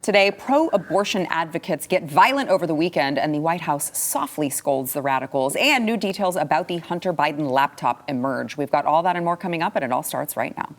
Today, pro-abortion advocates get violent over the weekend, and the White House softly scolds the radicals. And new details about the Hunter Biden laptop emerge. We've got all that and more coming up, and it all starts right now.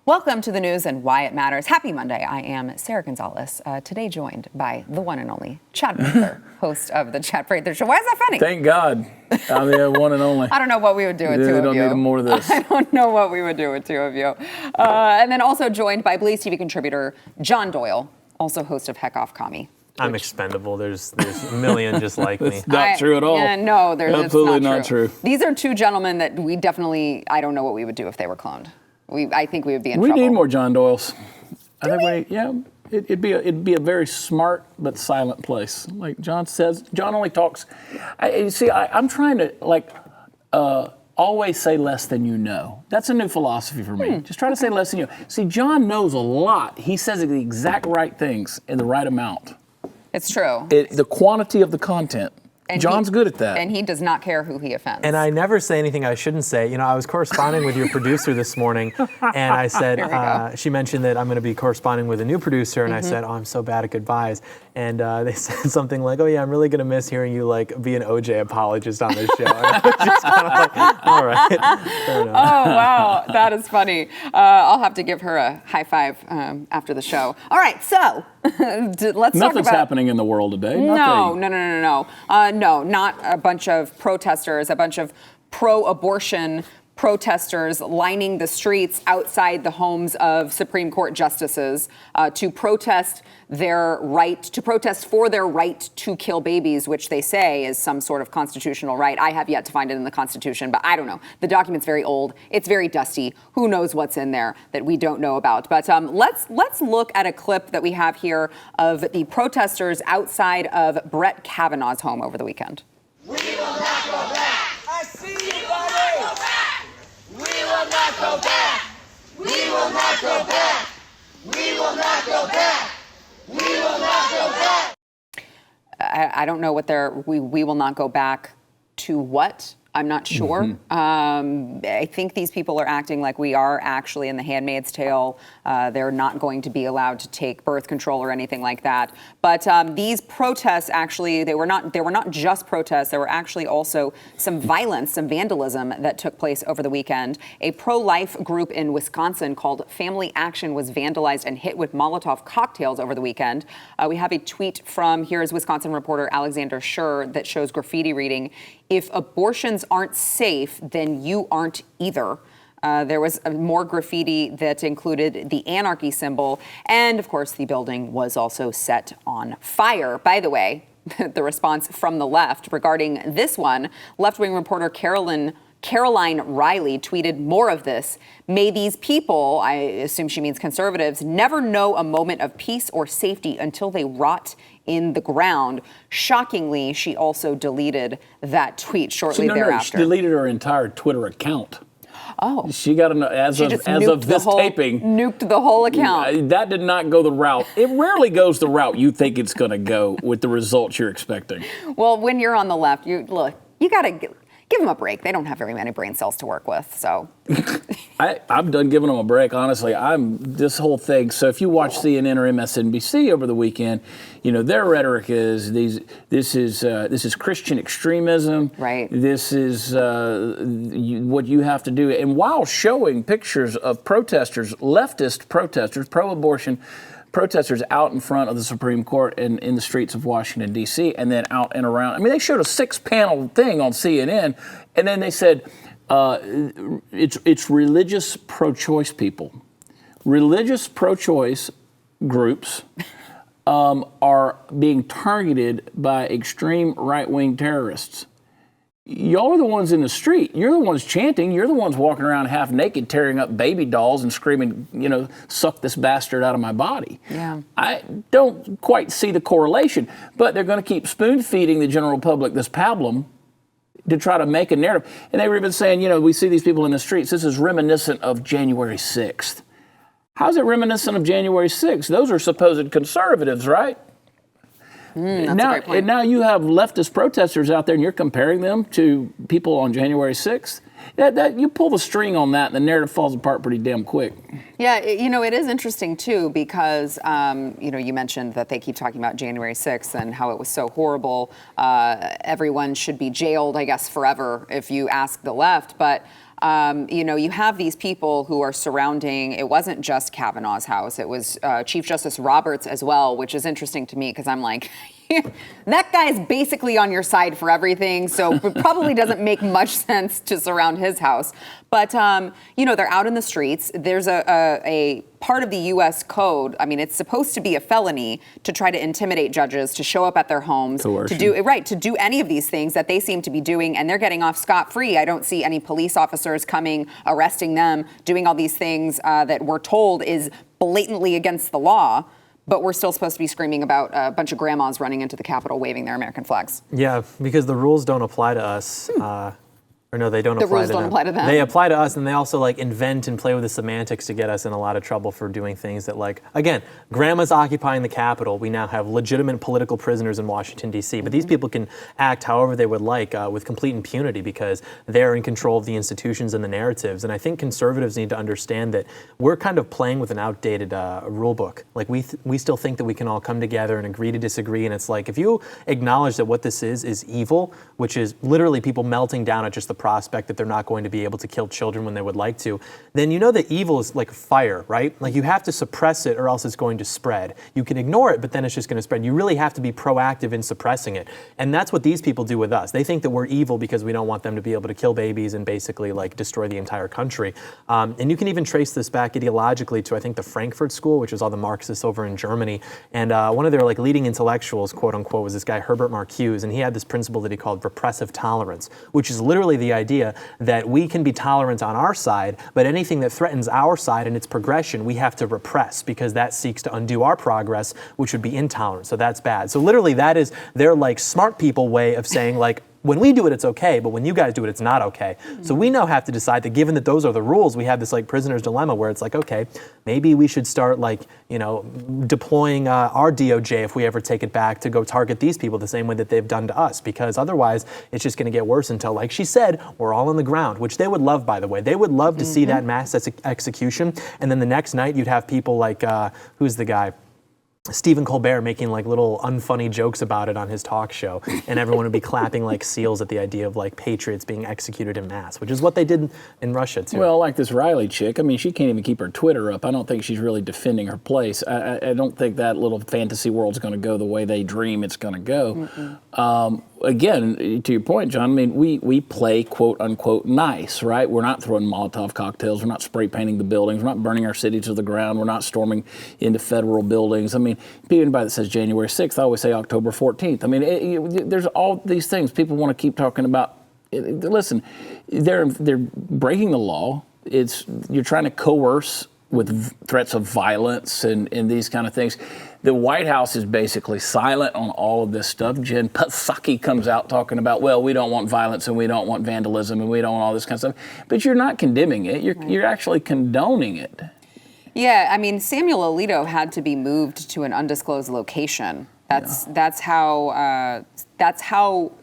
Welcome to the news and why it matters. Happy Monday. I am Sarah Gonzalez, today joined by the one and only Chad Prather, host of the Chad Prather Show. Why is that funny? Thank God. I'm the one and only. I don't know what we would do with two of you. We don't need more of this. I don't know what we would do with two of you. And then also joined by BlazeTv contributor John Doyle, also host of Heck Off Commie. I'm expendable. There's a million just like me. It's not true at all. Yeah, no, absolutely not true. These are two gentlemen that we definitely, I don't know what we would do if they were cloned. I think we would be in trouble. We need more John Doyles. It'd be a very smart but silent place. Like John says, John only talks. I'm trying to always say less than you know. That's a new philosophy for me. Just try to say less than you know. See, John knows a lot. He says the exact right things in the right amount. It's true. The quantity of the content. And John's good at that. And he does not care who he offends. And I never say anything I shouldn't say. You know, I was corresponding with your producer this morning, and I said, she mentioned that I'm going to be corresponding with a new producer, and I said, oh, I'm so bad at goodbyes. And they said something like, oh, yeah, I'm really going to miss hearing you, be an OJ apologist on this show. And I was just kind of like, all right. Fair enough. Oh, wow. That is funny. I'll have to give her a high five after the show. All right, so let's talk about... Nothing's happening in the world today. No, not a bunch of protesters, a bunch of pro-abortion protesters lining the streets outside the homes of Supreme Court justices to protest for their right to kill babies, which they say is some sort of constitutional right. I have yet to find it in the Constitution, but I don't know. The document's very old. It's very dusty. Who knows what's in there that we don't know about? But let's look at a clip that we have here of the protesters outside of Brett Kavanaugh's home over the weekend. We will not go back. I see you, buddy. We will not go back. We will not go back. We will not go back. We will not go back. I don't know what we will not go back to what. I'm not sure. I think these people are acting like we are actually in The Handmaid's Tale. They're not going to be allowed to take birth control or anything like that. But these protests actually, they were not just protests. There were actually also some violence, some vandalism that took place over the weekend. A pro-life group in Wisconsin called Family Action was vandalized and hit with Molotov cocktails over the weekend. We have a tweet from, here's Wisconsin reporter Alexander Schur that shows graffiti reading, "If abortions aren't safe, then you aren't either." There was more graffiti that included the anarchy symbol. And, of course, the building was also set on fire. By the way, the response from the left regarding this one, left-wing reporter Caroline Riley tweeted more of this. "May these people," I assume she means conservatives, "never know a moment of peace or safety until they rot in the ground." Shockingly, she also deleted that tweet shortly thereafter. She deleted her entire Twitter account. Oh. She got as of this taping. Nuked the whole account. That did not go the route. It rarely goes the route you think it's going to go with the results you're expecting. Well, when you're on the left, you got to give them a break. They don't have very many brain cells to work with, so. I'm done giving them a break, honestly. This whole thing. So if you watch CNN or MSNBC over the weekend, their rhetoric is this is Christian extremism. Right. This is what you have to do. And while showing pictures of protesters, leftist protesters, pro-abortion protesters out in front of the Supreme Court and in the streets of Washington, D.C., and then out and around. I mean, they showed a 6-panel thing on CNN, and then they said it's religious pro-choice people. Religious pro-choice groups are being targeted by extreme right-wing terrorists. Y'all are the ones in the street. You're the ones chanting. You're the ones walking around half naked, tearing up baby dolls and screaming, suck this bastard out of my body. Yeah. I don't quite see the correlation, but they're going to keep spoon feeding the general public this pablum to try to make a narrative. And they were even saying, we see these people in the streets. This is reminiscent of January 6th. How's it reminiscent of January 6th? Those are supposed conservatives, right? That's a great point. And now you have leftist protesters out there, and you're comparing them to people on January 6th. That you pull the string on that, and the narrative falls apart pretty damn quick. Yeah, it is interesting too because you mentioned that they keep talking about January 6th and how it was so horrible. Everyone should be jailed, I guess, forever if you ask the left, but. You have these people who are surrounding, it wasn't just Kavanaugh's house, it was Chief Justice Roberts as well, which is interesting to me because I'm like, that guy's basically on your side for everything, so it probably doesn't make much sense to surround his house. But, they're out in the streets. There's a part of the U.S. code. I mean, it's supposed to be a felony to try to intimidate judges, to show up at their homes, to do any of these things that they seem to be doing, and they're getting off scot-free. I don't see any police officers coming, arresting them, doing all these things that we're told is blatantly against the law. But we're still supposed to be screaming about a bunch of grandmas running into the Capitol waving their American flags. Yeah, because the rules don't apply to us. Or no, they don't apply to them. The rules don't apply to them. They apply to us, and they also invent and play with the semantics to get us in a lot of trouble for doing things that again, grandma's occupying the Capitol. We now have legitimate political prisoners in Washington, D.C. But these people can act however they would like with complete impunity because they're in control of the institutions and the narratives. And I think conservatives need to understand that we're kind of playing with an outdated rule book. We still think that we can all come together and agree to disagree. And it's if you acknowledge that what this is evil, which is literally people melting down at just the prospect that they're not going to be able to kill children when they would like to, then you know that evil is like fire, right? You have to suppress it or else it's going to spread. You can ignore it, but then it's just going to spread. You really have to be proactive in suppressing it. And that's what these people do with us. They think that we're evil because we don't want them to be able to kill babies and basically destroy the entire country. And you can even trace this back ideologically to, I think, the Frankfurt School, which is all the Marxists over in Germany. And one of their leading intellectuals, quote unquote, was this guy, Herbert Marcuse. And he had this principle that he called repressive tolerance, which is literally the idea that we can be tolerant on our side, but anything that threatens our side and its progression, we have to repress because that seeks to undo our progress, which would be intolerance. So that's bad. So literally that is their smart people way of saying when we do it, it's okay, but when you guys do it, it's not okay. Mm-hmm. So we now have to decide that given that those are the rules, we have this prisoner's dilemma where it's okay, maybe we should start deploying our DOJ if we ever take it back to go target these people the same way that they've done to us, because otherwise it's just going to get worse until, like she said, we're all on the ground, which they would love, by the way. They would love to see that mass execution, and then the next night you'd have people who's the guy? Stephen Colbert making little unfunny jokes about it on his talk show, and everyone would be clapping like seals at the idea of patriots being executed en masse, which is what they did in Russia too. Well, like this Riley chick, I mean, she can't even keep her Twitter up. I don't think she's really defending her place. I don't think that little fantasy world's going to go the way they dream it's going to go. Again, to your point, John, I mean, we play quote unquote nice, right? We're not throwing Molotov cocktails. We're not spray painting the buildings. We're not burning our city to the ground. We're not storming into federal buildings. I mean, anybody that says January 6th, I always say October 14th. I mean, there's all these things people want to keep talking about. Listen, they're breaking the law. You're trying to coerce with threats of violence and these kind of things. The White House is basically silent on all of this stuff. Jen Psaki comes out talking about, well, we don't want violence and we don't want vandalism and we don't want all this kind of stuff. But you're not condemning it. You're actually condoning it. Yeah, I mean, Samuel Alito had to be moved to an undisclosed location. That's how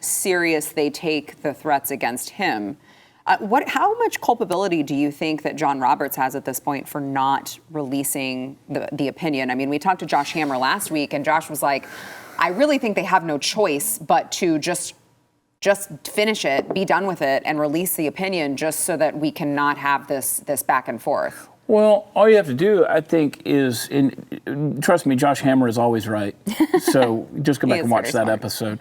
serious they take the threats against him. How much culpability do you think that John Roberts has at this point for not releasing the opinion? I mean, we talked to Josh Hammer last week, and Josh was like, I really think they have no choice but to just finish it, be done with it, and release the opinion just so that we cannot have this back and forth. Well, all you have to do, I think, is, trust me, Josh Hammer is always right. So just go back and watch that episode.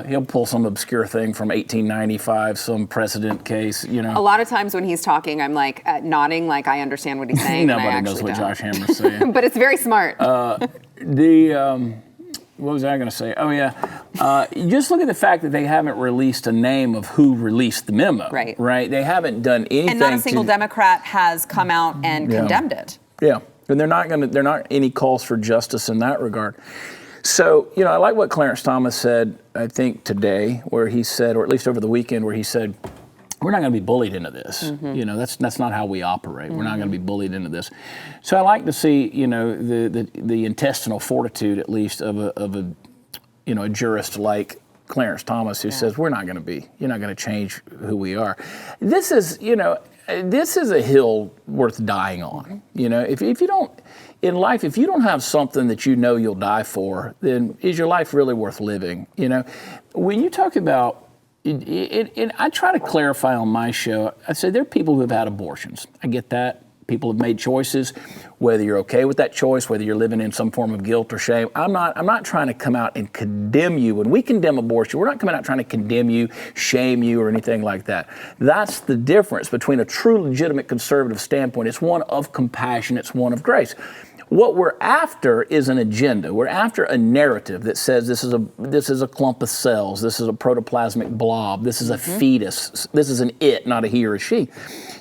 He'll pull some obscure thing from 1895, some precedent case, A lot of times when he's talking, I'm nodding like I understand what he's saying. Nobody knows what Josh Hammer's saying. But it's very smart. What was I going to say? Oh, yeah. Just look at the fact that they haven't released a name of who released the memo. Right? They haven't done anything. And not a single Democrat has come out and condemned it. Yeah. And they're not any calls for justice in that regard. So, I like what Clarence Thomas said, I think, today, where he said, or at least over the weekend, where he said, we're not going to be bullied into this. You know, that's not how we operate. We're not going to be bullied into this. So I like to see, you know, the intestinal fortitude, at least, of a you know, a jurist like Clarence Thomas, who says, you're not going to change who we are. This is, you know, this is a hill worth dying on. You know, if you don't, in life, if you don't have something that you know you'll die for, then is your life really worth living? You know, when you talk about, I try to clarify on my show, I say there are people who have had abortions. I get that. People have made choices, whether you're okay with that choice, whether you're living in some form of guilt or shame. I'm not trying to come out and condemn you. When we condemn abortion, we're not coming out trying to condemn you, shame you, or anything like that. That's the difference between a true legitimate conservative standpoint. It's one of compassion, it's one of grace. What we're after is an agenda. We're after a narrative that says this is a clump of cells, this is a protoplasmic blob, this is a fetus, this is an it, not a he or a she.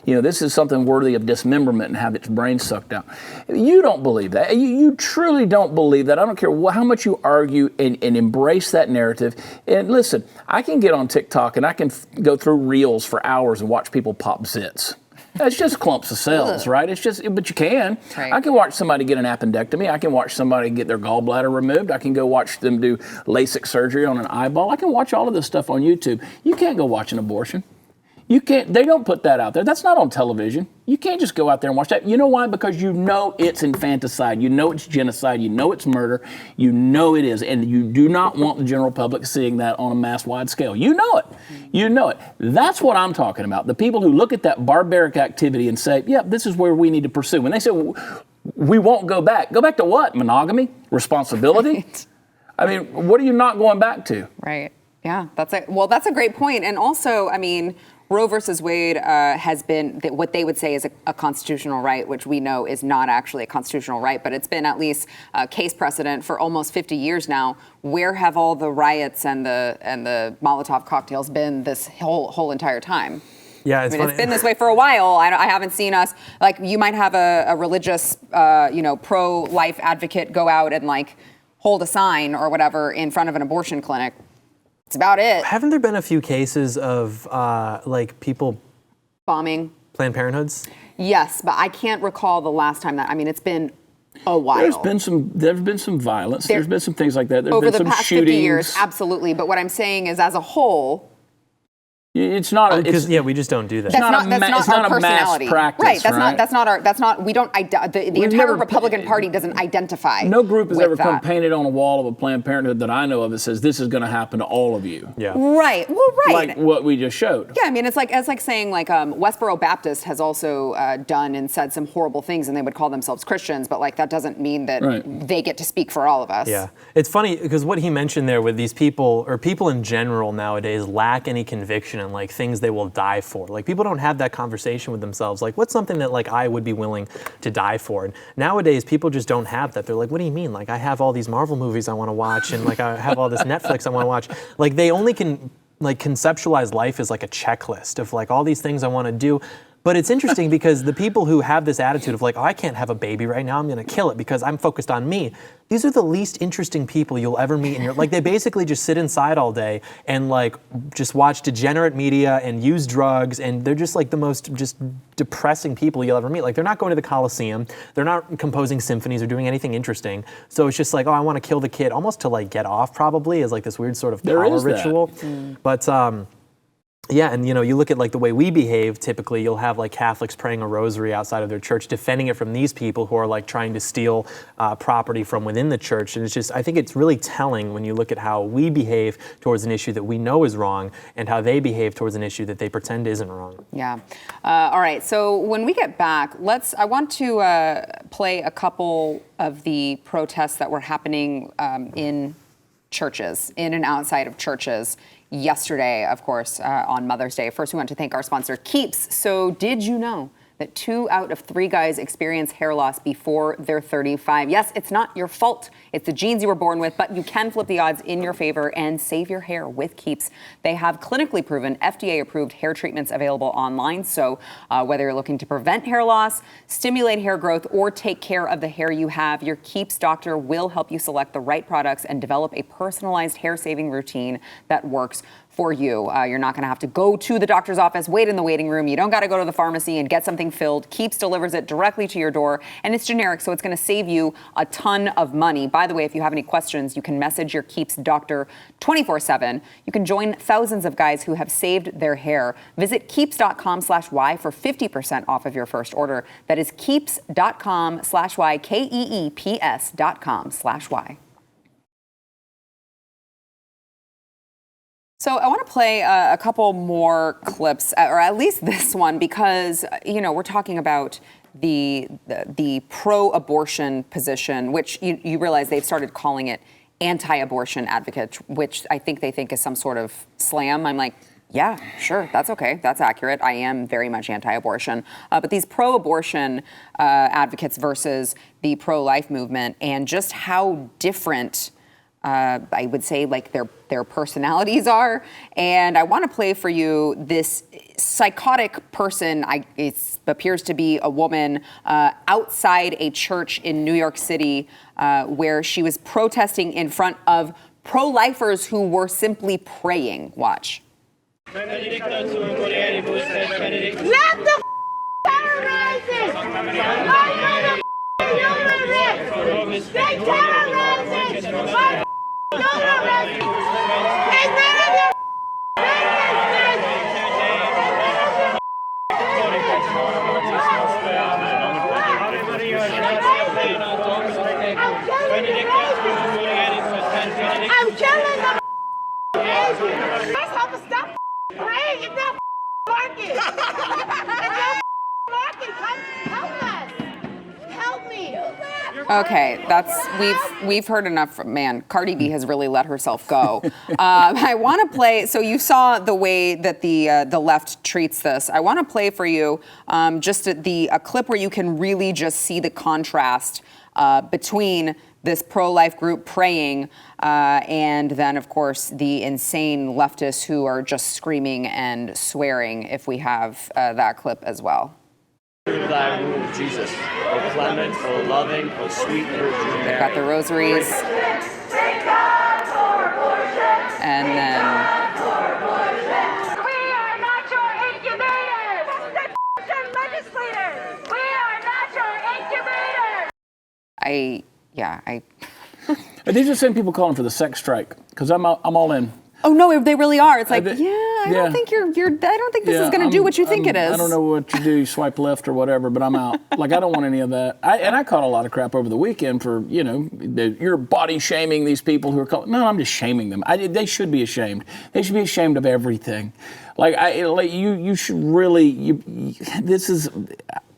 You know, this is something worthy of dismemberment and have its brain sucked out. You don't believe that. You truly don't believe that. I don't care how much you argue and embrace that narrative. And listen, I can get on TikTok and I can go through reels for hours and watch people pop zits. It's just clumps of cells, right? It's just, but you can. Right. I can watch somebody get an appendectomy. I can watch somebody get their gallbladder removed. I can go watch them do LASIK surgery on an eyeball. I can watch all of this stuff on YouTube. You can't go watch an abortion. You can't, they don't put that out there. That's not on television. You can't just go out there and watch that. You know why? Because you know it's infanticide. You know it's genocide. You know it's murder. You know it is. And you do not want the general public seeing that on a mass-wide scale. You know it. You know it. That's what I'm talking about. The people who look at that barbaric activity and say, yeah, this is where we need to pursue. When they say, we won't go back. Go back to what? Monogamy? Responsibility? Right. I mean, what are you not going back to? Right. Yeah, that's a great point. And also, I mean, Roe versus Wade has been what they would say is a constitutional right, which we know is not actually a constitutional right, but it's been at least a case precedent for almost 50 years now. Where have all the riots and the Molotov cocktails been this whole entire time? Yeah, it's funny. It's been this way for a while. I haven't seen us, like, you might have a religious, pro-life advocate go out and, like, hold a sign or whatever in front of an abortion clinic. That's about it. Haven't there been a few cases of people bombing Planned Parenthoods? Yes, but I can't recall the last time it's been a while. There's been some violence. There's been some things like that. There's over been the some past shootings. 50 years, absolutely. But what I'm saying is, as a whole, it's not. Because we just don't do that. that's not our personality. Mass practice, right? That's not. We don't. The entire Republican Party doesn't identify. No group has with ever come that. painted on a wall of a Planned Parenthood that I know of that says this is going to happen to all of you. Yeah. Right. Well, right. Like what we just showed. Yeah, I mean, it's like saying Westboro Baptist has also done and said some horrible things, and they would call themselves Christians, but like that doesn't mean that they get to speak for all of us. Yeah, it's funny because what he mentioned there with these people, or people in general nowadays, lack any conviction in like things they will die for. Like people don't have that conversation with themselves. Like what's something that like I would be willing to die for? And nowadays people just don't have that. They're like, what do you mean? Like I have all these Marvel movies I want to watch, and like I have all this Netflix I want to watch. Like they only can like conceptualize life as like a checklist of like all these things I want to do. But it's interesting because the people who have this attitude of like, oh, I can't have a baby right now, I'm going to kill it because I'm focused on me. These are the least interesting people you'll ever meet in your, like they basically just sit inside all day and like just watch degenerate media and use drugs, and they're just like the most just depressing people you'll ever meet. Like they're not going to the Coliseum, they're not composing symphonies or doing anything interesting. So it's just like, oh, I want to kill the kid, almost to like get off probably, as like this weird sort of power ritual. But yeah, and you look at like the way we behave, typically you'll have like Catholics praying a rosary outside of their church, defending it from these people who are like trying to steal property from within the church. And it's just, I think it's really telling when you look at how we behave towards an issue that we know is wrong and how they behave towards an issue that they pretend isn't wrong. Yeah. All right, so when we get back, I want to play a couple of the protests that were happening in churches, in and outside of churches. Yesterday, of course, on Mother's Day. First, we want to thank our sponsor, Keeps. So did you know that 2 out of 3 guys experience hair loss before they're 35? Yes, it's not your fault. It's the genes you were born with, but you can flip the odds in your favor and save your hair with Keeps. They have clinically proven, FDA-approved hair treatments available online. So whether you're looking to prevent hair loss, stimulate hair growth, or take care of the hair you have, your Keeps doctor will help you select the right products and develop a personalized hair-saving routine that works for you. You're not going to have to go to the doctor's office, wait in the waiting room. You don't got to go to the pharmacy and get something filled. Keeps delivers it directly to your door, and it's generic, so it's going to save you a ton of money. By the way, if you have any questions, you can message your Keeps doctor 24/7. You can join thousands of guys who have saved their hair. Visit keeps.com/y for 50% off of your first order. That is keeps.com/y, KEEPS.com/y. So I want to play a couple more clips, or at least this one, because, we're talking about the pro-abortion position, which you realize they've started calling it anti-abortion advocate, which I think they think is some sort of slam. I'm like, yeah, sure, that's okay. That's accurate. I am very much anti-abortion. But these pro-abortion advocates versus the pro-life movement, and just how different I would say like their personalities are. And I want to play for you this psychotic person. It appears to be a woman outside a church in New York City where she was protesting in front of pro-lifers who were simply praying. Watch. Let the terrorizing! Human rights! They terrorizing! Human rights! Get rid of your I'm killing them! Let's help us stop praying. It's not working. It's not working. Come help us. Help me. Okay, we've heard enough from, man, Cardi B has really let herself go. I want to play, so you saw the way that the left treats this. I want to play for you just a clip where you can really just see the contrast between this pro-life group praying and then, of course, the insane leftists who are just screaming and swearing, if we have that clip as well. Thy rule, Jesus, O clement, O loving, O sweet Virgin Mary. They've got the rosaries. And then... We are not your incubators! The legislators! We are not your incubators! These are the same people calling for the sex strike, because I'm all in. Oh no, they really are. It's like, I don't think I don't think this is going to do what you think it is. I don't know what you do, you swipe left or whatever, but I'm out. Like, I don't want any of that. I caught a lot of crap over the weekend for, you're body shaming these people who are calling. No, I'm just shaming them. They should be ashamed. They should be ashamed of everything. You should really,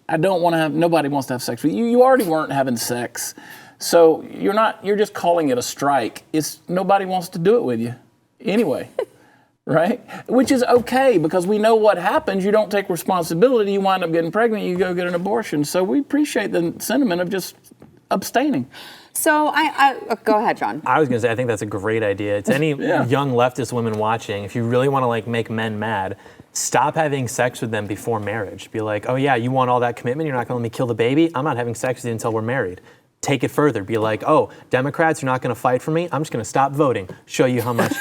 I don't want to have, nobody wants to have sex with you. You already weren't having sex. So you're just calling it a strike. Nobody wants to do it with you anyway, right? Which is okay, because we know what happens. You don't take responsibility. You wind up getting pregnant. You go get an abortion. So we appreciate the sentiment of just abstaining. So go ahead, John. I was going to say, I think that's a great idea. It's any young leftist women watching, if you really want to make men mad, stop having sex with them before marriage. Be like, oh yeah, you want all that commitment? You're not going to let me kill the baby? I'm not having sex with you until we're married. Take it further. Be like, oh, Democrats, you're not going to fight for me? I'm just going to stop voting. Show you how much.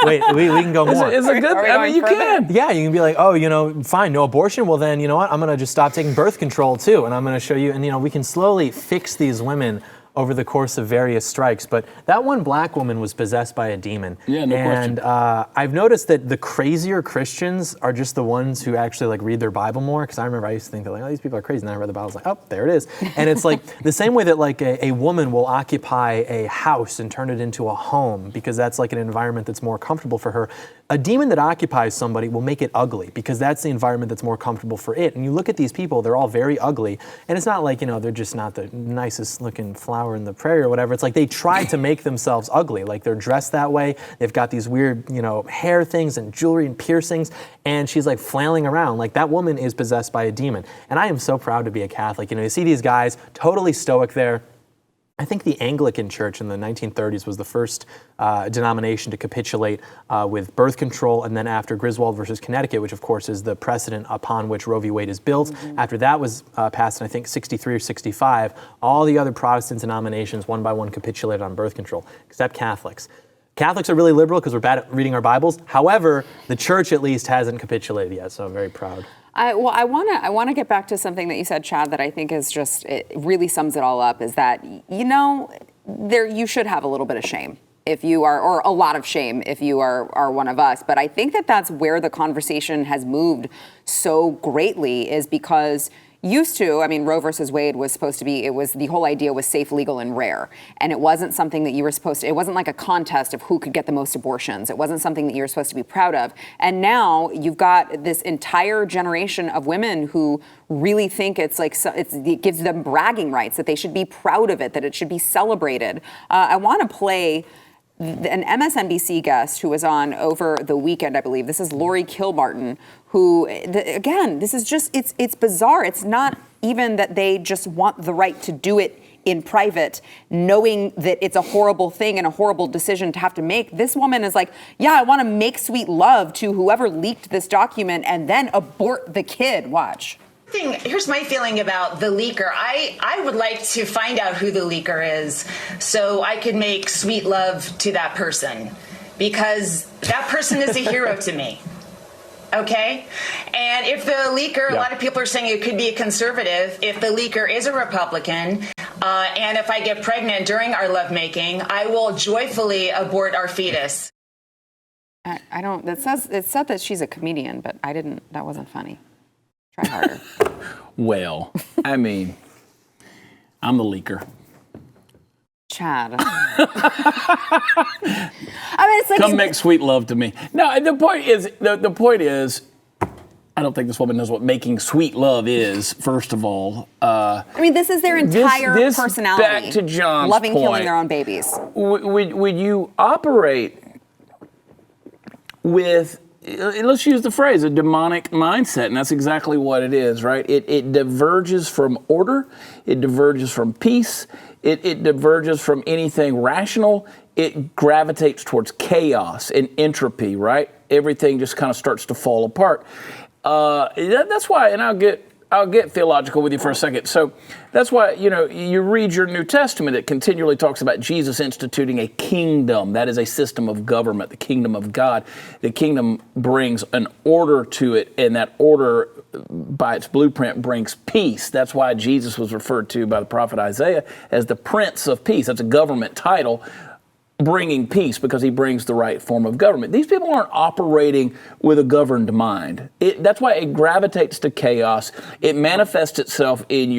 Wait, we can go more. It's a good, you can. Yeah, you can be like, oh, fine, no abortion? Well then, you know what? I'm going to just stop taking birth control too. And I'm going to show you, and we can slowly fix these women over the course of various strikes. But that one black woman was possessed by a demon. Yeah, no question. And I've noticed that the crazier Christians are just the ones who actually read their Bible more. Because I remember I used to think that oh, these people are crazy. And then I read the Bible, I was like, oh, there it is. And it's like the same way that a woman will occupy a house and turn it into a home because that's an environment that's more comfortable for her. A demon that occupies somebody will make it ugly because that's the environment that's more comfortable for it. And you look at these people, they're all very ugly. And it's not they're just not the nicest looking flower in the prairie or whatever. It's like they try to make themselves ugly. They're dressed that way. They've got these weird, hair things and jewelry and piercings. And she's flailing around. That woman is possessed by a demon. And I am so proud to be a Catholic. You see these guys totally stoic there. I think the Anglican Church in the 1930s was the first denomination to capitulate with birth control, and then after Griswold versus Connecticut, which of course is the precedent upon which Roe v. Wade is built, after that was passed in I think 63 or 65, all the other Protestant denominations one by one capitulated on birth control, except Catholics. Catholics are really liberal because we're bad at reading our Bibles. However, the church at least hasn't capitulated yet, so I'm very proud. I want to get back to something that you said, Chad, that I think is just, it really sums it all up, is that, you should have a little bit of shame if you are, or a lot of shame if you are one of us. But I think that that's where the conversation has moved so greatly, is because Roe versus Wade was supposed to be, the whole idea was safe, legal, and rare. And it wasn't something that you were supposed to, it wasn't like a contest of who could get the most abortions. It wasn't something that you were supposed to be proud of. And now you've got this entire generation of women who really think it gives them bragging rights, that they should be proud of it, that it should be celebrated. I want to play an MSNBC guest who was on over the weekend, I believe. This is Lori Kilmartin, who, again, this is just, it's bizarre. It's not even that they just want the right to do it in private, knowing that it's a horrible thing and a horrible decision to have to make. This woman is like, yeah, I want to make sweet love to whoever leaked this document and then abort the kid. Watch. Here's my feeling about the leaker. I would like to find out who the leaker is so I could make sweet love to that person, because that person is a hero to me. Okay? And if the leaker, a lot of people are saying it could be a conservative, if the leaker is a Republican, and if I get pregnant during our lovemaking, I will joyfully abort our fetus. It said that she's a comedian, but that wasn't funny. Try harder. Well, I'm the leaker. Chad. It's like, come make sweet love to me. No, the point is, I don't think this woman knows what making sweet love is, first of all. This is their entire personality. Back to John's loving point, killing their own babies. Would you operate with, let's use the phrase, a demonic mindset, and that's exactly what it is, right? It diverges from order, it diverges from peace, it diverges from anything rational, it gravitates towards chaos and entropy, right? Everything just kind of starts to fall apart. That's why, and I'll get theological with you for a second. So that's why, you read your New Testament, it continually talks about Jesus instituting a kingdom. That is a system of government, the kingdom of God. The kingdom brings an order to it, and that order, by its blueprint, brings peace. That's why Jesus was referred to by the prophet Isaiah as the Prince of Peace. That's a government title, bringing peace, because he brings the right form of government. These people aren't operating with a governed mind. That's why it gravitates to chaos. It manifests itself in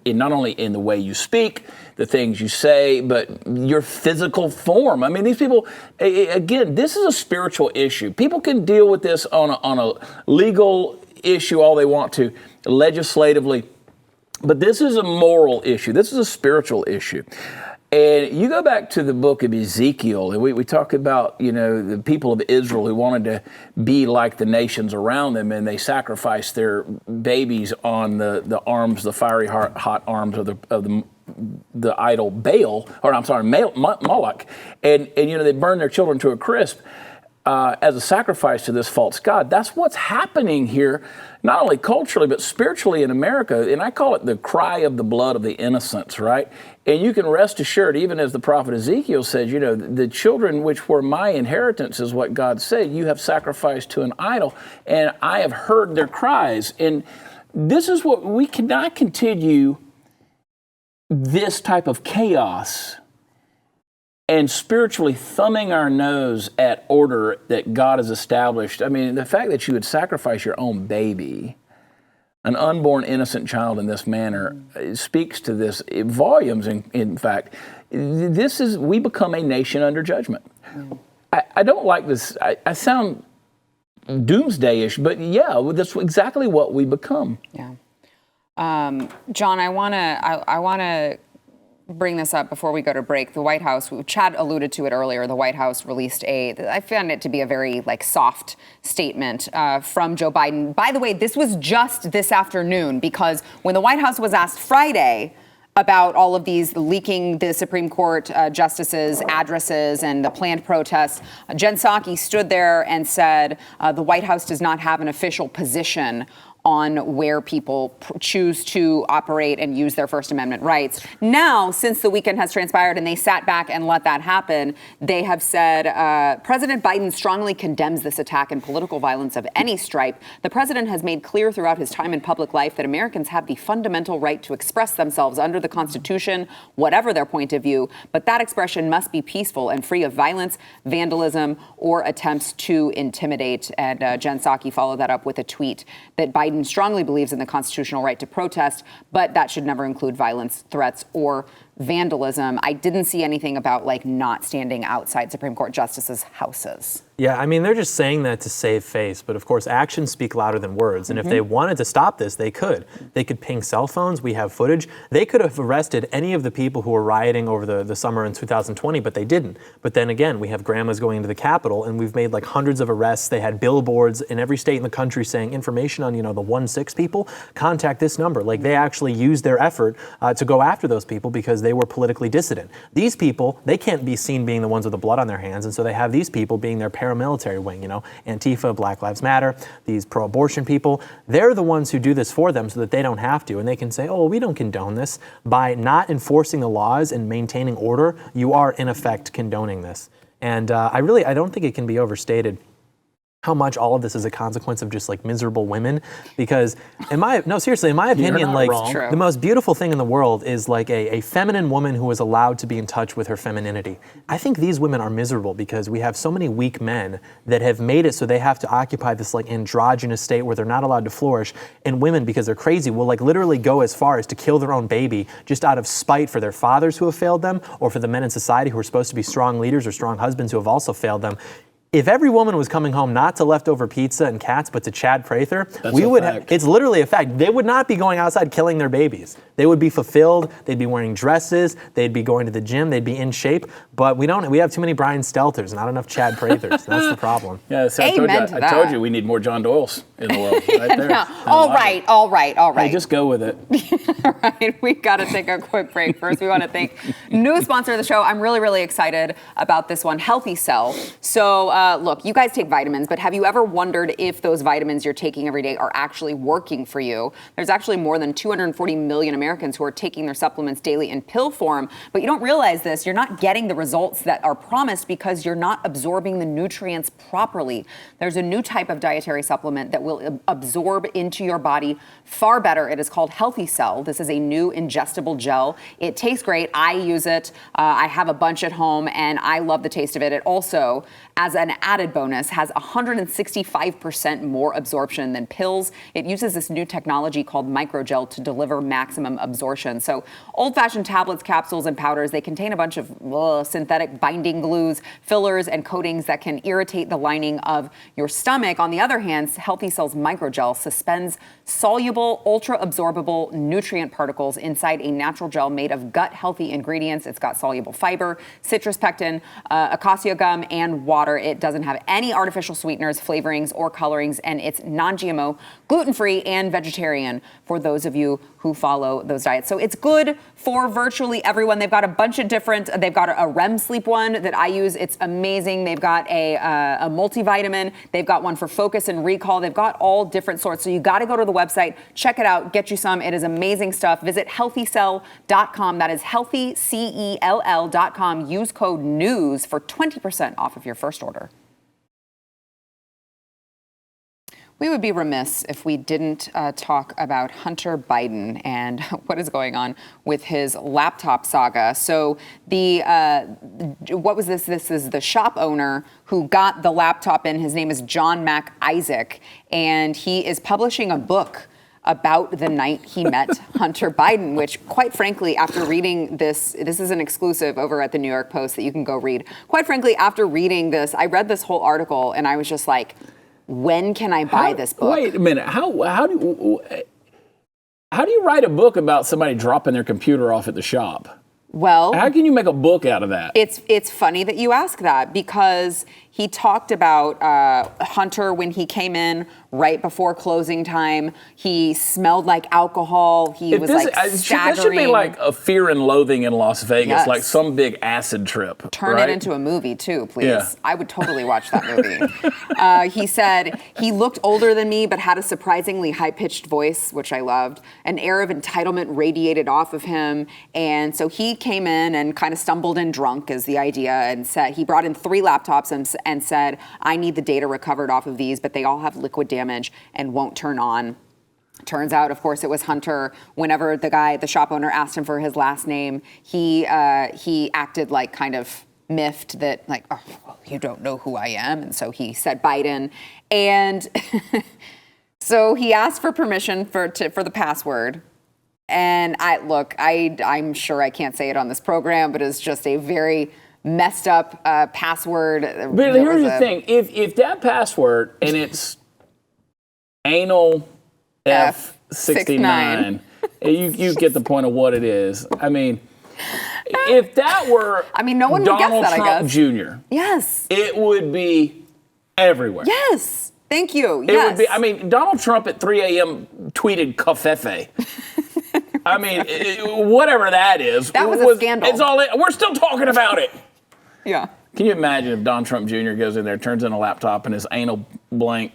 not only in the way you speak, the things you say, but your physical form. These people, again, this is a spiritual issue. People can deal with this on a legal issue all they want to, legislatively, but this is a moral issue. This is a spiritual issue. And you go back to the book of Ezekiel, and we talk about, the people of Israel who wanted to be like the nations around them, and they sacrificed their babies on the arms, the fiery hot arms of the idol Baal, Moloch. And they burned their children to a crisp as a sacrifice to this false god. That's what's happening here, not only culturally, but spiritually in America. And I call it the cry of the blood of the innocents, right? And you can rest assured, even as the prophet Ezekiel said, the children which were my inheritance is what God said, you have sacrificed to an idol, and I have heard their cries. And this is what we cannot continue, this type of chaos and spiritually thumbing our nose at order that God has established. The fact that you would sacrifice your own baby, an unborn innocent child, in this manner speaks to this volumes. In fact, we become a nation under judgment. I don't like this. I sound doomsday-ish, but yeah, that's exactly what we become. Yeah. John, I want to bring this up before we go to break. The White House, Chad alluded to it earlier, the White House released I found it to be a very soft statement from Joe Biden. By the way, this was just this afternoon, because when the White House was asked Friday about all of these leaking the Supreme Court justices' addresses and the planned protests, Jen Psaki stood there and said the White House does not have an official position on where people choose to operate and use their First Amendment rights. Now, since the weekend has transpired and they sat back and let that happen, they have said President Biden strongly condemns this attack and political violence of any stripe. The president has made clear throughout his time in public life that Americans have the fundamental right to express themselves under the Constitution, whatever their point of view, but that expression must be peaceful and free of violence, vandalism, or attempts to intimidate. And Jen Psaki followed that up with a tweet that Biden strongly believes in the constitutional right to protest, but that should never include violence, threats, or vandalism. I didn't see anything about not standing outside Supreme Court justices' houses. Yeah, I mean, they're just saying that to save face, but of course, actions speak louder than words. And if they wanted to stop this, they could. They could ping cell phones. We have footage. They could have arrested any of the people who were rioting over the summer in 2020, but they didn't. But then again, we have grandmas going into the Capitol, and we've made hundreds of arrests. They had billboards in every state in the country saying information on, the 1-6 people, contact this number. They actually used their effort to go after those people because they were politically dissident. These people, they can't be seen being the ones with the blood on their hands, and so they have these people being their paramilitary wing, Antifa, Black Lives Matter, these pro-abortion people. They're the ones who do this for them so that they don't have to. And they can say, oh, we don't condone this. By not enforcing the laws and maintaining order, you are in effect condoning this. And I don't think it can be overstated how much all of this is a consequence of just miserable women, because in my opinion, the most beautiful thing in the world is a feminine woman who is allowed to be in touch with her femininity. I think these women are miserable because we have so many weak men that have made it so they have to occupy this androgynous state where they're not allowed to flourish, and women, because they're crazy, will literally go as far as to kill their own baby just out of spite for their fathers who have failed them, or for the men in society who are supposed to be strong leaders or strong husbands who have also failed them. If every woman was coming home not to leftover pizza and cats, but to Chad Prather, it's literally a fact. They would not be going outside killing their babies. They would be fulfilled. They'd be wearing dresses. They'd be going to the gym. They'd be in shape. But we have too many Brian Stelters, not enough Chad Prathers. That's the problem. Yeah, so I told you we need more John Doyles in the world. Right there. No. All right. Hey, just go with it. All right, we've got to take a quick break. First, we want to thank new sponsor of the show. I'm really, really excited about this one, Healthy Cell. So, look, you guys take vitamins, but have you ever wondered if those vitamins you're taking every day are actually working for you? There's actually more than 240 million Americans who are taking their supplements daily in pill form, but you don't realize this. You're not getting the results that are promised because you're not absorbing the nutrients properly. There's a new type of dietary supplement that will absorb into your body far better. It is called Healthy Cell. This is a new ingestible gel. It tastes great. I use it. I have a bunch at home, and I love the taste of it. It also, as an added bonus, has 165% more absorption than pills. It uses this new technology called microgel to deliver maximum absorption. So old-fashioned tablets, capsules, and powders, they contain a bunch of synthetic binding glues, fillers, and coatings that can irritate the lining of your stomach. On the other hand, Healthy Cell's microgel suspends soluble, ultra-absorbable nutrient particles inside a natural gel made of gut-healthy ingredients. It's got soluble fiber, citrus pectin, acacia gum, and water. It doesn't have any artificial sweeteners, flavorings, or colorings, and it's non-GMO, gluten-free, and vegetarian for those of you who follow those diets. So it's good for virtually everyone. They've got a bunch of they've got a REM sleep one that I use. It's amazing. They've got a multivitamin. They've got one for focus and recall. They've got all different sorts. So you got to go to the website, check it out, get you some. It is amazing stuff. Visit healthycell.com. That is healthycell.com. Use code NEWS for 20% off of your first order. We would be remiss if we didn't talk about Hunter Biden and what is going on with his laptop saga. So what was this? This is the shop owner who got the laptop in. His name is John Mac Isaac, and he is publishing a book about the night he met Hunter Biden, which, quite frankly, after reading this is an exclusive over at the New York Post that you can go read. Quite frankly, after reading this, I read this whole article and I was just like, when can I buy this book? Wait a minute. How do you write a book about somebody dropping their computer off at the shop? Well, how can you make a book out of that? It's funny that you ask that, because he talked about Hunter when he came in right before closing time. He smelled like alcohol. He was like staggering. This should be like a Fear and Loathing in Las Vegas, Yes. like some big acid trip. Turn right? it into a movie too, please. Yeah. I would totally watch that movie. He said he looked older than me, but had a surprisingly high-pitched voice, which I loved. An air of entitlement radiated off of him. And so he came in and kind of stumbled in drunk is the idea, and said he brought in 3 laptops and said, I need the data recovered off of these, but they all have liquid damage and won't turn on. Turns out, of course, it was Hunter. Whenever the shop owner, asked him for his last name, he acted like kind of miffed that, like, oh, well, you don't know who I am. And so he said Biden. And so he asked for permission for the password. And I'm sure I can't say it on this program, but it's just a very messed up password. But here's the thing. If that password, and it's anal F69, you get the point of what it is. I mean, if that were no one would guess Donald that, I Trump guess. Jr., Yes. it would be everywhere. Yes. Thank you. It would be, Donald Trump at 3 a.m. tweeted Covfefe. Whatever that is. That was a scandal. We're still talking about it. Yeah. Can you imagine if Donald Trump Jr. goes in there, turns in a laptop, and his anal blank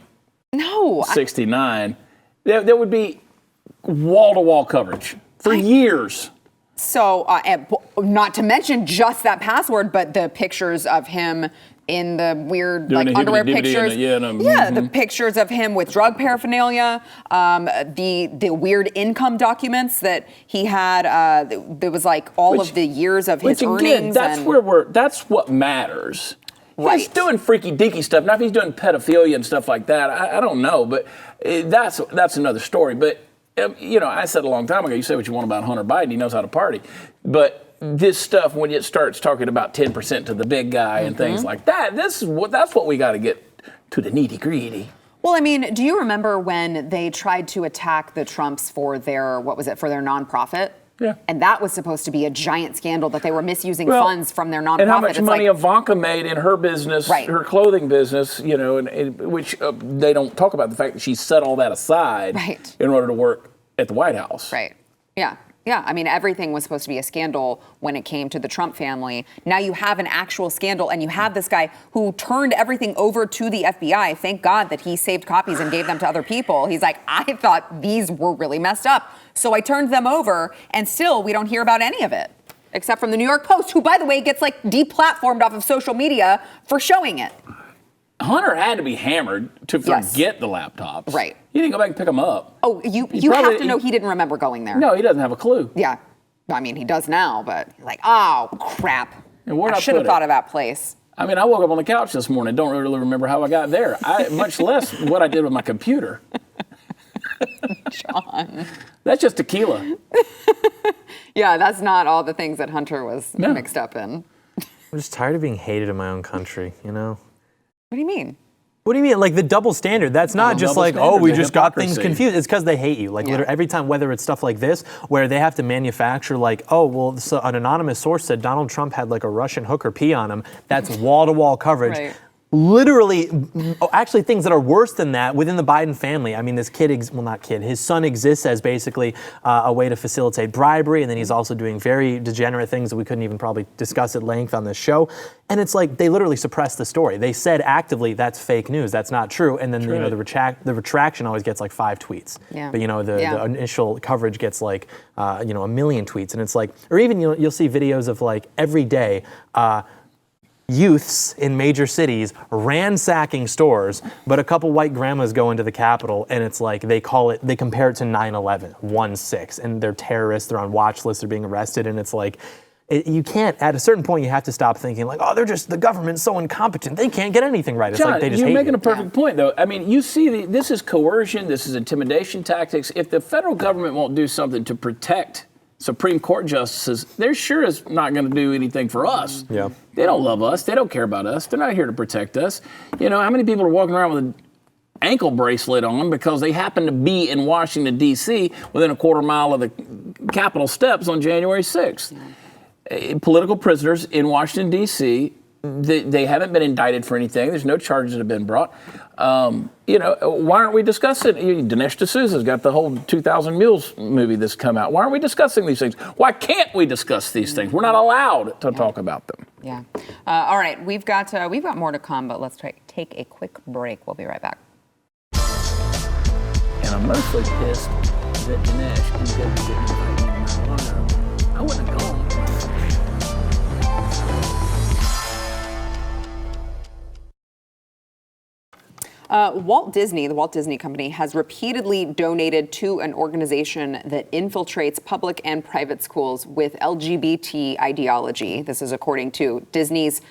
69, there would be wall-to-wall coverage for years. So, not to mention just that password, but the pictures of him in the weird Doing underwear pictures. The pictures of him with drug paraphernalia, the weird income documents that he had. There was like all of the years of his earnings. That's what matters. Right. He's doing freaky deaky stuff. Now if he's doing pedophilia and stuff like that, I don't know, but that's another story. But I said a long time ago, you say what you want about Hunter Biden, he knows how to party. But this stuff, when it starts talking about 10% to the big guy and things like that, that's what we got to get to the nitty gritty. Well, do you remember when they tried to attack the Trumps for their nonprofit? Yeah. And that was supposed to be a giant scandal that they were misusing funds from their nonprofit. And how much money Ivanka made in her business, her clothing business, which they don't talk about the fact that she set all that aside in order to work at the White House. Right. Yeah. Yeah, everything was supposed to be a scandal when it came to the Trump family. Now you have an actual scandal, and you have this guy who turned everything over to the FBI. Thank God that he saved copies and gave them to other people. He's like, I thought these were really messed up, so I turned them over, and still we don't hear about any of it, except from the New York Post, who, by the way, gets deplatformed off of social media for showing it. Hunter had to be hammered to forget the laptops. Right. He didn't go back and pick them up. Oh, you have to know he didn't remember going there. No, he doesn't have a clue. Yeah. He does now, but oh, crap. I should have thought of that place. I woke up on the couch this morning. Don't really remember how I got there. Much less what I did with my computer. John. That's just tequila. Yeah, that's not all the things that Hunter was mixed up in. I'm just tired of being hated in my own country, What do you mean? What do you mean? Like the double standard. That's not just like, we just got things confused. It's because they hate you. Literally every time, whether it's stuff like this, where they have to manufacture so an anonymous source said Donald Trump had a Russian hooker pee on him. That's wall-to-wall coverage. Right. Literally, actually things that are worse than that within the Biden family. This kid, his son exists as basically a way to facilitate bribery, and then he's also doing very degenerate things that we couldn't even probably discuss at length on this show. And it's like they literally suppressed the story. They said actively that's fake news, that's not true, and then the retraction always gets 5 tweets. Yeah. But the initial coverage gets a million tweets, and it's or even you'll see videos of every day. Youths in major cities ransacking stores, but a couple white grandmas go into the Capitol and it's they compare it to 9/11, 1/6, and they're terrorists, they're on watch lists, they're being arrested, and it's you can't, at a certain point you have to stop thinking the government's so incompetent, they can't get anything right. It's John, they just you're hate making you. a perfect point though. You see this is coercion, this is intimidation tactics. If the federal government won't do something to protect Supreme Court justices, they're sure is not going to do anything for us. Yeah. They don't love us. They don't care about us. They're not here to protect us. How many people are walking around with an ankle bracelet on because they happen to be in Washington, D.C. within a quarter mile of the Capitol steps on January 6th? Political prisoners in Washington, D.C. They haven't been indicted for anything. There's no charges that have been brought. Why aren't we discussing? Dinesh D'Souza's got the whole 2,000 Mules movie that's come out. Why aren't we discussing these things? Why can't we discuss these things? We're not allowed to talk about them. Yeah. All right. We've got more to come, but let's take a quick break. We'll be right back. And I'm mostly pissed that Dinesh didn't get invited to Mar-a-Lago. I wouldn't have gone. Walt Disney, the Walt Disney Company, has repeatedly donated to an organization that infiltrates public and private schools with LGBT ideology. This is according to Disney's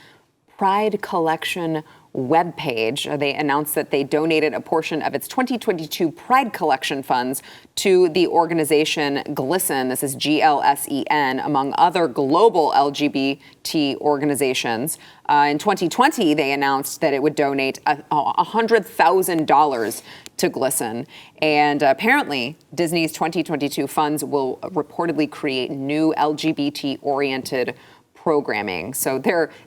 Pride Collection webpage. They announced that they donated a portion of its 2022 Pride Collection funds to the organization GLSEN. This is GLSEN, among other global LGBT organizations. In 2020, they announced that it would donate $100,000 to GLSEN. And apparently, Disney's 2022 funds will reportedly create new LGBT-oriented programming. So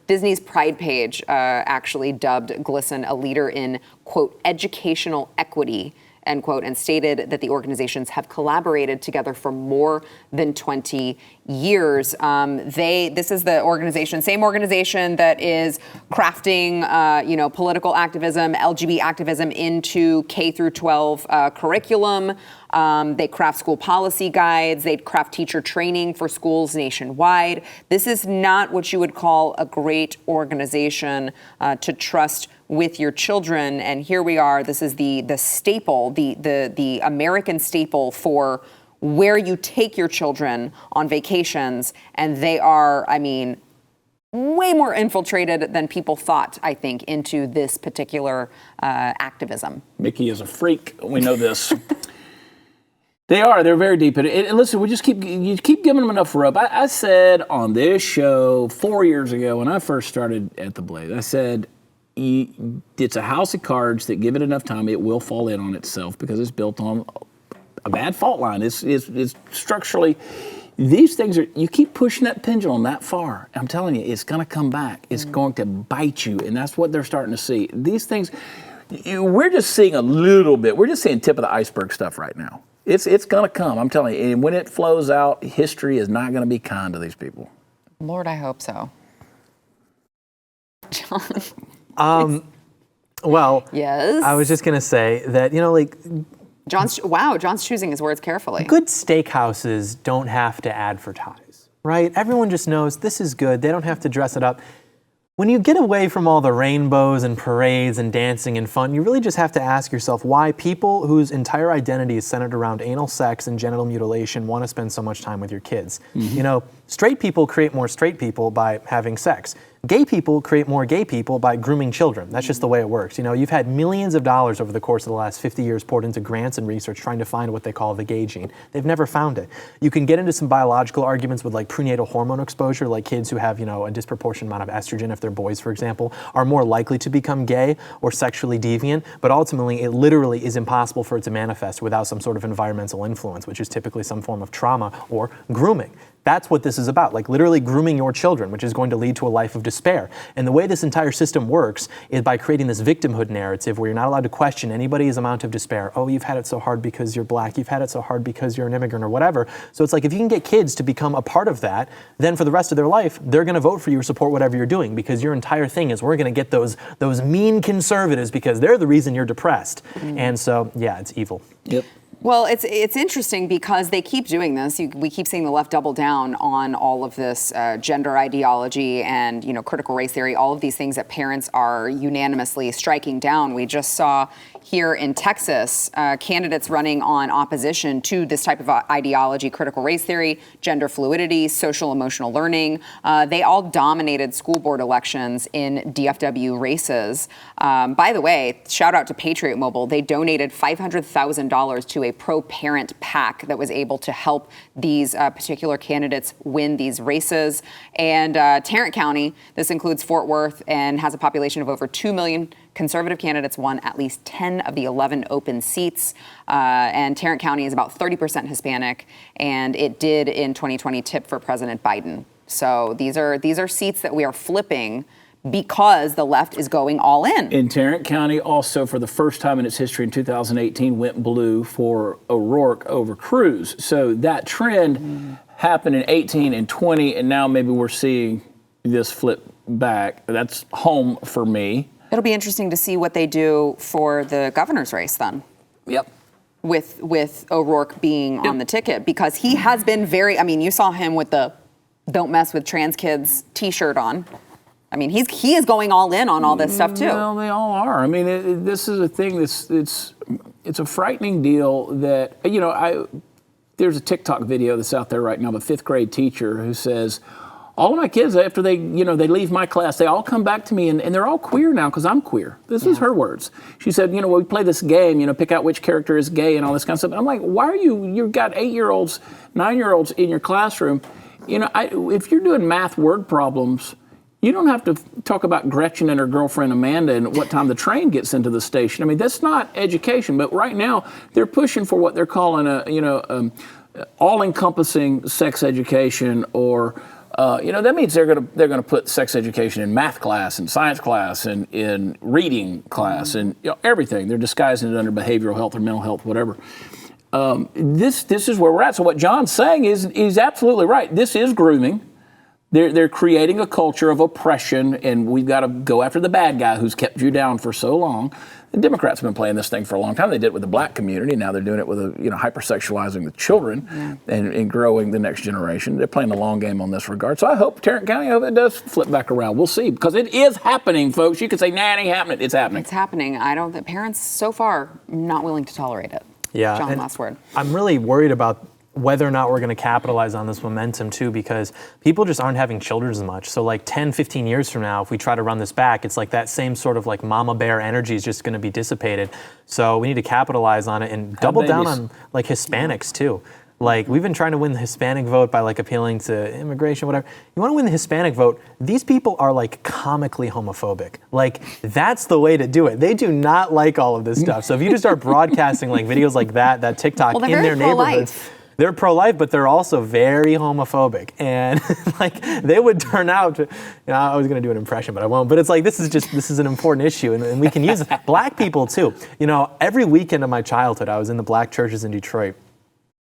Disney's Pride page actually dubbed GLSEN a leader in, quote, educational equity, end quote, and stated that the organizations have collaborated together for more than 20 years. This is the same organization that is crafting, political activism, LGBT activism into K through 12 curriculum. They craft school policy guides. They craft teacher training for schools nationwide. This is not what you would call a great organization to trust with your children. And here we are. This is the staple, the American staple for where you take your children on vacations. And they are, way more infiltrated than people thought, I think, into this particular activism. Mickey is a freak. We know this. They're very deep in it. And listen, you keep giving them enough rope. I said on this show 4 years ago when I first started at the Blaze, I said, it's a house of cards that give it enough time, it will fall in on itself because it's built on a bad fault line. It's structurally, these things you keep pushing that pendulum that far. I'm telling you, it's going to come back. It's going to bite you. And that's what they're starting to see. These things, we're just seeing a little bit. We're just seeing tip of the iceberg stuff right now. It's going to come. I'm telling you. And when it flows out, history is not going to be kind to these people. Lord, I hope so. John. Well, yes. I was just going to say that, John's choosing his words carefully. Good steakhouses don't have to advertise, right? Everyone just knows this is good. They don't have to dress it up. When you get away from all the rainbows and parades and dancing and fun, you really just have to ask yourself why people whose entire identity is centered around anal sex and genital mutilation want to spend so much time with your kids. Mm-hmm. Straight people create more straight people by having sex. Gay people create more gay people by grooming children. That's just the way it works. You've had millions of dollars over the course of the last 50 years poured into grants and research trying to find what they call the gay gene. They've never found it. You can get into some biological arguments with like prenatal hormone exposure, like kids who have, a disproportionate amount of estrogen, if they're boys, for example, are more likely to become gay or sexually deviant. But ultimately, it literally is impossible for it to manifest without some sort of environmental influence, which is typically some form of trauma or grooming. That's what this is about, like literally grooming your children, which is going to lead to a life of despair. And the way this entire system works is by creating this victimhood narrative where you're not allowed to question anybody's amount of despair. Oh, you've had it so hard because you're black. You've had it so hard because you're an immigrant or whatever. So it's like if you can get kids to become a part of that, then for the rest of their life, they're going to vote for you or support whatever you're doing because your entire thing is we're going to get those mean conservatives because they're the reason you're depressed. And so, yeah, it's evil. Yep. Well, it's interesting because they keep doing this. We keep seeing the left double down on all of this gender ideology and critical race theory, all of these things that parents are unanimously striking down. We just saw here in Texas candidates running on opposition to this type of ideology, critical race theory, gender fluidity, social emotional learning. They all dominated school board elections in DFW races. By the way, shout out to Patriot Mobile. They donated $500,000 to a pro-parent PAC that was able to help these particular candidates win these races. And Tarrant County, this includes Fort Worth and has a population of over 2 million. Conservative candidates won at least 10 of the 11 open seats. And Tarrant County is about 30% Hispanic. And it did in 2020 tip for President Biden. So these are seats that we are flipping because the left is going all in. In Tarrant County, also for the first time in its history in 2018, went blue for O'Rourke over Cruz. So that trend happened in 18 and 20, and now maybe we're seeing this flip back. That's home for me. It'll be interesting to see what they do for the governor's race then. Yep. With O'Rourke being on the ticket, because he has been very, I mean, you saw him with the "Don't Mess with Trans Kids" t-shirt on. I mean, he is going all in on all this stuff too. Well, they all are. I mean, this is a thing that's it's a frightening deal that, you know, there's a TikTok video that's out there right now of a 5th grade teacher who says, all of my kids, after they leave my class, they all come back to me and they're all queer now because I'm queer. This is her words. She said, we play this game, pick out which character is gay and all this kind of stuff. I'm like, why are you've got 8-year-olds, 9-year-olds in your classroom. If you're doing math word problems, you don't have to talk about Gretchen and her girlfriend Amanda and what time the train gets into the station. I mean, that's not education. But right now, they're pushing for what they're calling all-encompassing sex education, or that means they're gonna put sex education in math class and science class and in reading class and everything. They're disguising it under behavioral health or mental health, whatever. This is where we're at. So what John's saying is absolutely right. This is grooming. They're creating a culture of oppression, and we've got to go after the bad guy who's kept you down for so long. The Democrats have been playing this thing for a long time. They did it with the black community. Now they're doing it with hypersexualizing the children and growing the next generation. They're playing the long game on this regard. So I hope Tarrant County, it does flip back around. We'll see, because it is happening, folks. You can say, nah, it ain't happening. It's happening. It's happening. The parents so far not willing to tolerate it. Yeah. John, last word. I'm really worried about whether or not we're going to capitalize on this momentum too, because people just aren't having children as much. So like 10, 15 years from now, if we try to run this back, it's like that same sort of like mama bear energy is just going to be dissipated. So we need to capitalize on it and double down on like Hispanics too. Like, we've been trying to win the Hispanic vote by like appealing to immigration, whatever. You want to win the Hispanic vote, these people are like comically homophobic. Like, that's the way to do it. They do not like all of this stuff. So if you just start broadcasting like videos like that TikTok in their neighborhoods, they're pro-life, but they're also very homophobic. And like, they would turn out to, I was going to do an impression, but I won't. But it's like, this is an important issue, and we can use it. Black people too. Every weekend of my childhood, I was in the black churches in Detroit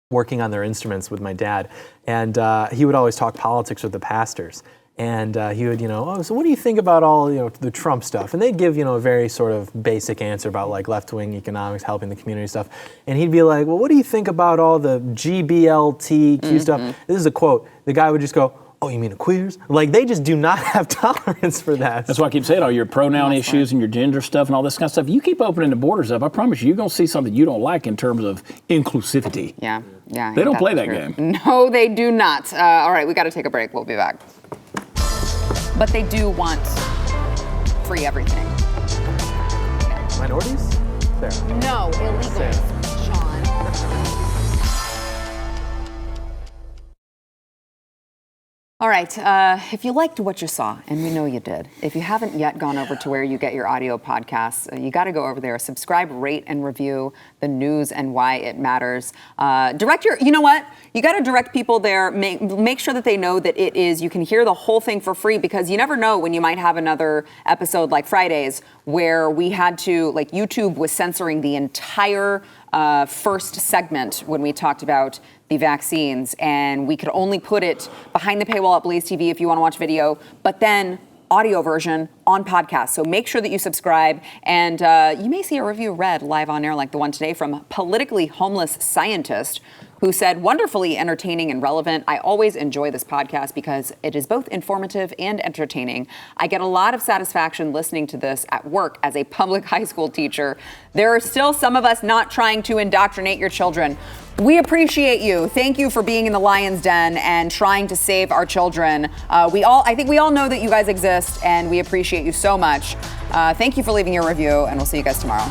working on their instruments with my dad. And he would always talk politics with the pastors. And he would, so what do you think about all, the Trump stuff? And they'd give, a very sort of basic answer about like left-wing economics, helping the community stuff. And he'd be like, well, what do you think about all the GBLTQ stuff? This is a quote. The guy would just go, oh, you mean the queers? Like, they just do not have tolerance for that. That's why I keep saying all your pronoun issues and your gender stuff and all this kind of stuff. You keep opening the borders up, I promise you're going to see something you don't like in terms of inclusivity. Yeah. They don't play that game. No, they do not. All right, we got to take a break. We'll be back. But they do want free everything. Minorities? Sarah. No, illegals, Sean. All right, if you liked what you saw, and we know you did, if you haven't yet gone over to where you get your audio podcasts, you got to go over there, subscribe, rate, and review the news and why it matters. You know what? You got to direct people there. Make sure that they know that it is, you can hear the whole thing for free, because you never know when you might have another episode like Fridays where we had to, like, YouTube was censoring the entire first segment when we talked about the vaccines, and we could only put it behind the paywall at BlazeTv if you want to watch video, but then audio version on podcast. So make sure that you subscribe, and you may see a review read live on air like the one today from Politically Homeless Scientist, who said, wonderfully entertaining and relevant. I always enjoy this podcast because it is both informative and entertaining. I get a lot of satisfaction listening to this at work as a public high school teacher. There are still some of us not trying to indoctrinate your children. We appreciate you. Thank you for being in the lion's den and trying to save our children. I think we all know that you guys exist, and we appreciate you so much. Thank you for leaving your review, and we'll see you guys tomorrow.